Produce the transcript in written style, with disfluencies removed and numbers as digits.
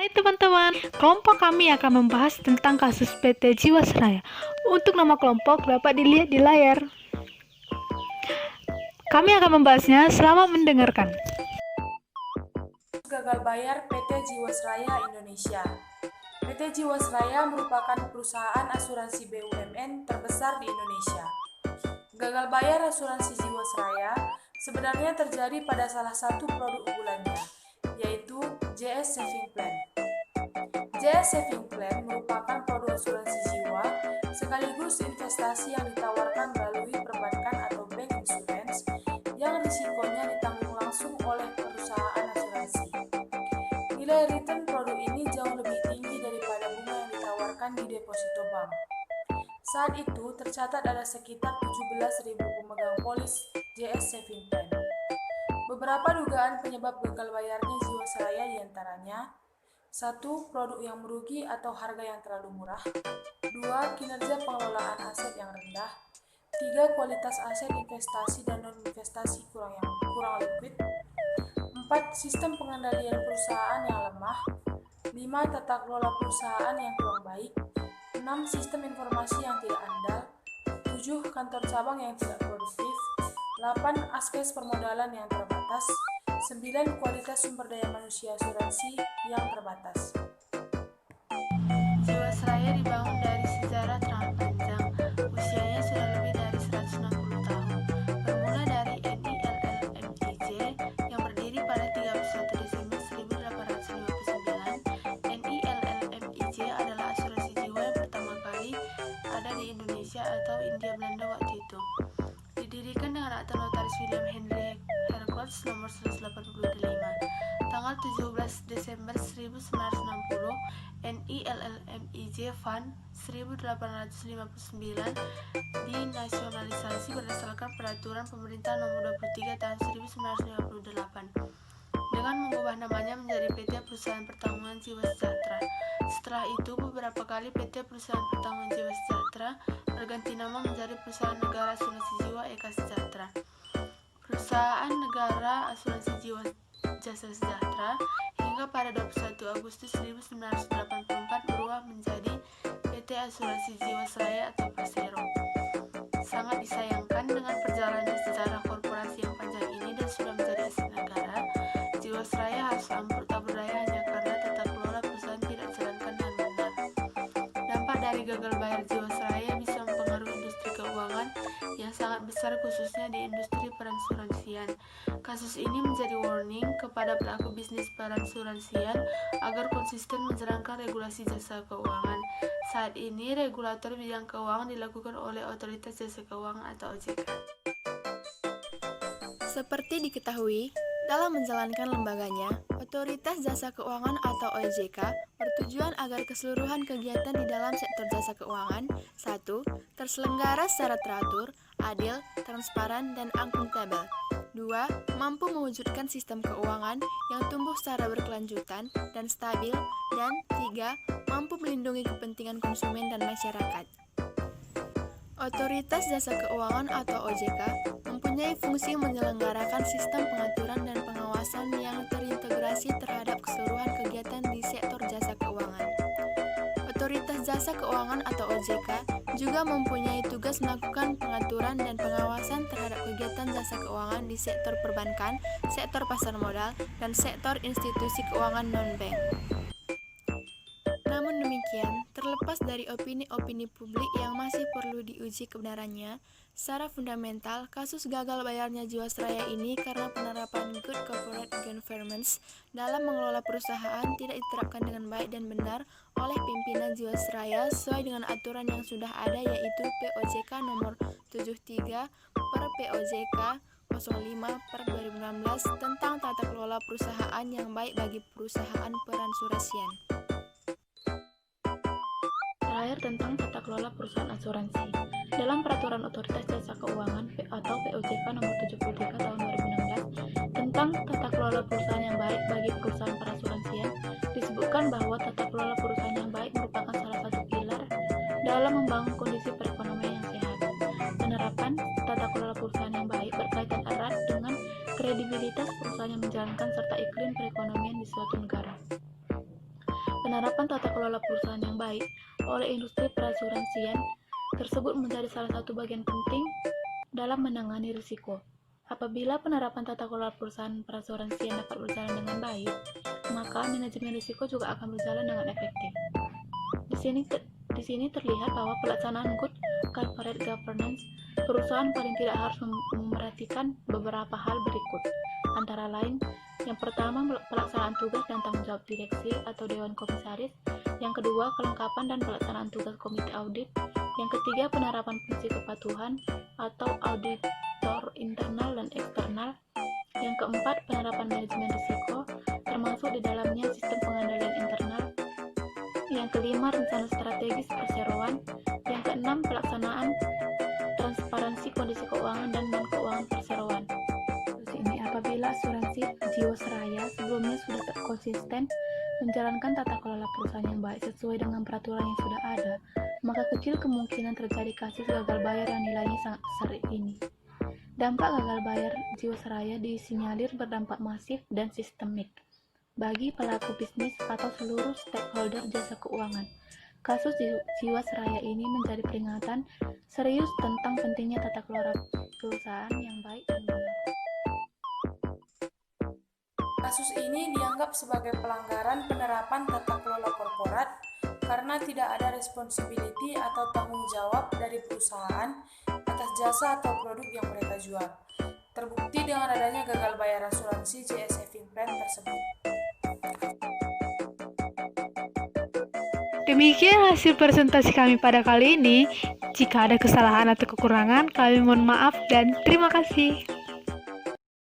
Hai teman-teman, kelompok kami akan membahas tentang kasus PT Jiwasraya. Untuk nama kelompok dapat dilihat di layar. Kami akan membahasnya, selamat mendengarkan. Gagal bayar PT Jiwasraya Indonesia. PT Jiwasraya merupakan perusahaan asuransi BUMN terbesar di Indonesia. Gagal bayar asuransi Jiwasraya sebenarnya terjadi pada salah satu produk unggulannya, yaitu JS Saving Plan. JS Saving Plan merupakan produk asuransi jiwa sekaligus investasi yang ditawarkan melalui perbankan atau bank insurance yang risikonya ditanggung langsung oleh perusahaan asuransi. Nilai return produk ini jauh lebih tinggi daripada bunga yang ditawarkan di deposito bank. Saat itu tercatat ada sekitar 17.000 pemegang polis JS Saving Plan. Beberapa dugaan penyebab gagal bayarnya Jiwasraya diantaranya: 1. Produk yang merugi atau harga yang terlalu murah. 2. Kinerja pengelolaan aset yang rendah. 3. Kualitas aset investasi dan non-investasi kurang liquid. 4. Sistem pengendalian perusahaan yang lemah. 5. Tata kelola perusahaan yang kurang baik. 6. Sistem informasi yang tidak andal. 7. Kantor cabang yang tidak produktif. 8. Askes permodalan yang terbatas. 9. Kualitas sumber daya manusia asuransi yang terbatas. Jiwasraya dibangun dari sejarah teramat panjang, usianya sudah lebih dari 160 tahun. Bermula dari NILLMIJ yang berdiri pada 31 Desember 1859, NILLMIJ adalah asuransi jiwa yang pertama kali ada di Indonesia atau India Belanda waktu itu. Didirikan dengan akta notaris William Henry Harcourt nomor 185. Tanggal 17 Desember 1960, NILLMIJ Fund 1859 dinasionalisasi berdasarkan peraturan pemerintah nomor 23 tahun 1958 dengan mengubah namanya menjadi PT Perusahaan Pertanggungan Jiwa Sejahtera. Setelah itu, beberapa kali PT Perusahaan Pertanggungan Jiwa Sejahtera berganti nama menjadi Perusahaan Negara Asuransi Jiwa Eka Sejahtera. Perusahaan Negara Asuransi Jiwa Jasa Sejahtera hingga pada 21 Agustus 1984 berubah menjadi PT Asuransi Jiwasraya atau Persero. Sangat disayangkan dengan perjalanan sejarah korporasi yang panjang ini dan sudah menjadi aset negara, Jiwasraya harus ambruk tak berdaya hanya karena tata kelola perusahaan tidak dijalankan dengan benar. Dampak dari gagal bayar Jiwasraya bisa mempengaruhi industri keuangan yang sangat besar, khususnya di industri perasuransian. Kasus ini menjadi warning kepada pelaku bisnis perasuransian agar konsisten menjalankan regulasi jasa keuangan. Saat ini, regulator bidang keuangan dilakukan oleh Otoritas Jasa Keuangan atau OJK. Seperti diketahui, dalam menjalankan lembaganya, Otoritas Jasa Keuangan atau OJK bertujuan agar keseluruhan kegiatan di dalam sektor jasa keuangan 1. Terselenggara secara teratur, adil, transparan, dan akuntabel. 2. Mampu mewujudkan sistem keuangan yang tumbuh secara berkelanjutan dan stabil. Dan 3. Mampu melindungi kepentingan konsumen dan masyarakat. Otoritas Jasa Keuangan atau OJK mempunyai fungsi menyelenggarakan sistem pengaturan dan pengawasan yang terintegrasi terhadap keseluruhan kegiatan di sektor jasa keuangan. Otoritas Jasa Keuangan atau OJK juga mempunyai tugas melakukan pengaturan dan pengawasan terhadap kegiatan jasa keuangan di sektor perbankan, sektor pasar modal, dan sektor institusi keuangan non-bank. Namun demikian, terlepas dari opini-opini publik yang masih perlu diuji kebenarannya, secara fundamental, kasus gagal bayarnya Jiwasraya ini karena penerapan good corporate governance dalam mengelola perusahaan tidak diterapkan dengan baik dan benar oleh pimpinan Jiwasraya sesuai dengan aturan yang sudah ada, yaitu POJK nomor 73 per POJK 05/2016 tentang tata kelola perusahaan yang baik bagi perusahaan perasuransian. Terakhir, tentang tata kelola perusahaan asuransi. Dalam Peraturan Otoritas Jasa Keuangan atau POJK nomor 73 tahun 2016 tentang tata kelola perusahaan yang baik bagi perusahaan perasuransian, disebutkan bahwa tata kelola perusahaan yang baik merupakan salah satu pilar dalam membangun kondisi perekonomian yang sehat. Penerapan tata kelola perusahaan yang baik berkaitan erat dengan kredibilitas perusahaan yang menjalankan serta iklim perekonomian di suatu negara. penerapan tata kelola perusahaan yang baik oleh industri perasuransian tersebut menjadi salah satu bagian penting dalam menangani risiko. Apabila penerapan tata kelola perusahaan perasuransian dapat berjalan dengan baik, maka manajemen risiko juga akan berjalan dengan efektif. Di sini terlihat bahwa pelaksanaan good corporate governance perusahaan paling tidak harus memerhatikan beberapa hal berikut, antara lain: yang pertama, pelaksanaan tugas dan tanggung jawab direksi atau dewan komisaris; yang kedua, kelengkapan dan pelaksanaan tugas komite audit; yang ketiga, penerapan fungsi kepatuhan atau auditor internal dan eksternal; yang keempat, penerapan manajemen risiko termasuk di dalamnya sistem pengendalian internal; yang kelima, rencana strategis perseroan; yang keenam, pelaksanaan transparansi kondisi keuangan dan non-keuangan perseroan. Terus ini, apabila asuransi Jiwasraya sebelumnya sudah konsisten menjalankan tata kelola perusahaan yang baik sesuai dengan peraturan yang sudah ada, maka kecil kemungkinan terjadi kasus gagal bayar yang nilainya sangat besar ini. Dampak gagal bayar Jiwasraya disinyalir berdampak masif dan sistemik bagi pelaku bisnis atau seluruh stakeholder jasa keuangan. Kasus Jiwasraya ini menjadi peringatan serius tentang pentingnya tata kelola perusahaan yang baik dan benar. Kasus ini dianggap sebagai pelanggaran penerapan tata kelola korporat karena tidak ada responsibility atau tanggung jawab dari perusahaan atas jasa atau produk yang mereka jual. Terbukti dengan adanya gagal bayar asuransi JS Saving Plan tersebut. Demikian hasil presentasi kami pada kali ini. Jika ada kesalahan atau kekurangan, kami mohon maaf dan terima kasih.